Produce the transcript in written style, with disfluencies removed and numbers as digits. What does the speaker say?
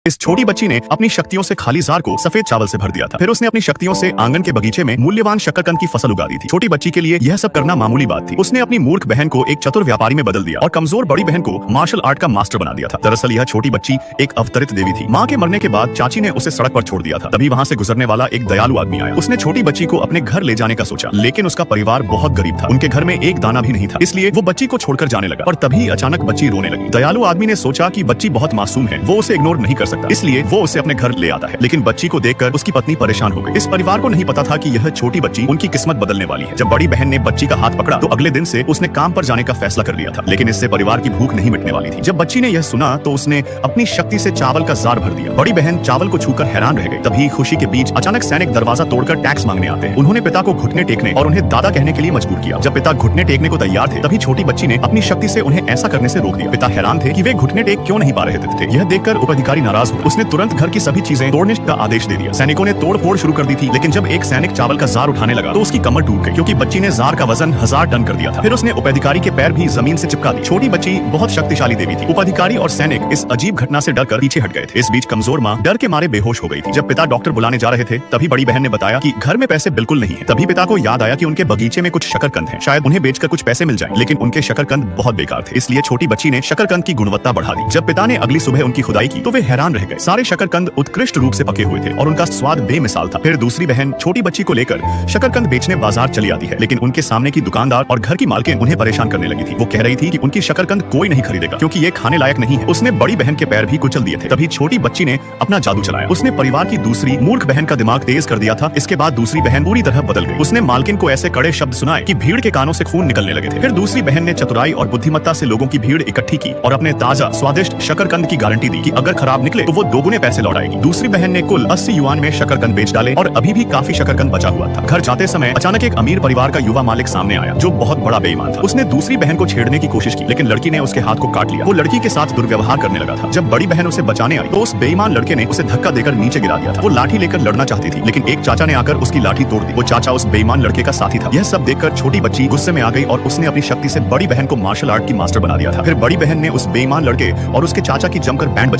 इस छोटी बच्ची ने अपनी शक्तियों से खाली जार को सफेद चावल से भर दिया था। फिर उसने अपनी शक्तियों से आंगन के बगीचे में मूल्यवान शकरकंद की फसल उगा दी थी। छोटी बच्ची के लिए यह सब करना मामूली बात थी। उसने अपनी मूर्ख बहन को एक चतुर व्यापारी में बदल दिया और कमजोर बड़ी बहन को मार्शल आर्ट का मास्टर बना दिया था। दरअसल यह छोटी बच्ची एक अवतरित देवी थी। माँ के मरने के बाद चाची ने उसे सड़क पर छोड़ दिया था। तभी वहाँ से गुजरने वाला एक दयालु आदमी आया। उसने छोटी बच्ची को अपने घर ले जाने का सोचा, लेकिन उसका परिवार बहुत गरीब था। उनके घर में एक दाना भी नहीं था, इसलिए वो बच्ची को छोड़कर जाने लगा। और तभी अचानक बच्ची रोने लगी। दयालु आदमी ने सोचा कि बच्ची बहुत मासूम है, वो उसे इग्नोर नहीं कर सकता, इसलिए वो उसे अपने घर ले आता है। लेकिन बच्ची को देखकर उसकी पत्नी परेशान हो गई। इस परिवार को नहीं पता था कि यह छोटी बच्ची उनकी किस्मत बदलने वाली है। जब बड़ी बहन ने बच्ची का हाथ पकड़ा तो अगले दिन से उसने काम पर जाने का फैसला कर लिया था। लेकिन इससे परिवार की भूख नहीं मिटने वाली थी। जब बच्ची ने यह सुना तो उसने अपनी शक्ति से चावल का जार भर दिया। बड़ी बहन चावल को छूकर हैरान रह गई। तभी खुशी के बीच अचानक सैनिक दरवाजा तोड़कर टैक्स मांगने आते हैं। उन्होंने पिता को घुटने टेकने और उन्हें दादा कहने के लिए मजबूर किया। जब पिता घुटने टेकने को तैयार थे तभी छोटी बच्ची ने अपनी शक्ति से उन्हें ऐसा करने से रोक दिया। पिता हैरान थे कि वे घुटने टेक क्यों नहीं पा रहे थे। यह देखकर उपअधिकारी नाराज हुए। उसने तुरंत घर की सभी चीजें तोड़ने का आदेश दे दिया। सैनिकों ने तोड़ फोड़ शुरू कर दी थी, लेकिन जब एक सैनिक चावल का जार उठाने लगा तो उसकी कमर टूट गई, क्योंकि बच्ची ने जार का वजन 1000 टन कर दिया था। फिर उसने उपअधिकारी के पैर भी जमीन से चिपका दी। छोटी बच्ची बहुत शक्तिशाली देवी थी। उपअधिकारी और सैनिक इस अजीब घटना से डरकर पीछे हट गए थे। इस बीच कमजोर माँ डर के मारे बेहोश हो गई थी। जब पिता डॉक्टर बुलाने जा रहे थे तभी बड़ी बहन ने बताया कि घर में पैसे बिल्कुल नहीं है। तभी पिता को याद आया कि उनके बगीचे में कुछ शकरकंद हैं, शायद उन्हें बेचकर कुछ पैसे मिल जाएं। लेकिन उनके शकरकंद बहुत बेकार थे, इसलिए छोटी बच्ची ने शकरकंद की गुणवत्ता बढ़ा दी। जब पिता ने अगली सुबह उनकी खुदाई की तो वे हैरान रह गए। सारे शकरकंद उत्कृष्ट रूप से पके हुए थे और उनका स्वाद बेमिसाल था। फिर दूसरी बहन छोटी बच्ची को लेकर शकरकंद बेचने बाजार चली आती है, लेकिन उनके सामने की दुकानदार और घर की मालकिन उन्हें परेशान करने लगी थी। वो कह रही थी कि उनकी शकरकंद कोई नहीं खरीदेगा क्योंकि ये खाने लायक नहीं है। उसने बड़ी बहन के पैर भी कुचल दिए थे। तभी छोटी बच्ची ने अपना जादू चलाया। उसने परिवार की दूसरी मूर्ख बहन का दिमाग तेज कर दिया था। इसके बाद दूसरी बहन पूरी तरह बदल गई। उसने मालकिन को ऐसे कड़े शब्द सुनाए कि भीड़ के कानों से खून निकलने लगे थे। फिर दूसरी बहन ने चतुराई और बुद्धिमत्ता से लोगों की भीड़ इकट्ठी की और अपने ताजा स्वादिष्ट शकरकंद की गारंटी दी कि अगर खराब निकले तो वो दोगुने पैसे लौटाएगी। दूसरी बहन ने कुल 80 युआन में शकरकंद बेच डाले और अभी भी काफी शकरकंद बचा हुआ था। घर जाते समय अचानक एक अमीर परिवार का युवा मालिक सामने आया जो बहुत बड़ा बेईमान था। उसने दूसरी बहन को छेड़ने की कोशिश की, लेकिन लड़की ने उसके हाथ को काट लिया। वो लड़की के साथ दुर्व्यवहार करने लगा था। जब बड़ी बहन उसे बचाने आई तो उस बेईमान लड़के ने उसे धक्का देकर नीचे गिरा दिया था। वो लाठी लेकर लड़ना चाहती थी, लेकिन एक चाचा ने आकर उसकी लाठी तोड़ दी। वो चाचा उस बेईमान लड़के का साथी था। यह सब देखकर छोटी बच्ची गुस्से में आ गई और उसने अपनी शक्ति से बड़ी बहन को मार्शल आर्ट की मास्टर बना दिया था। फिर बड़ी बहन ने उस बेईमान लड़के और उसके चाचा की जमकर बैंड बजा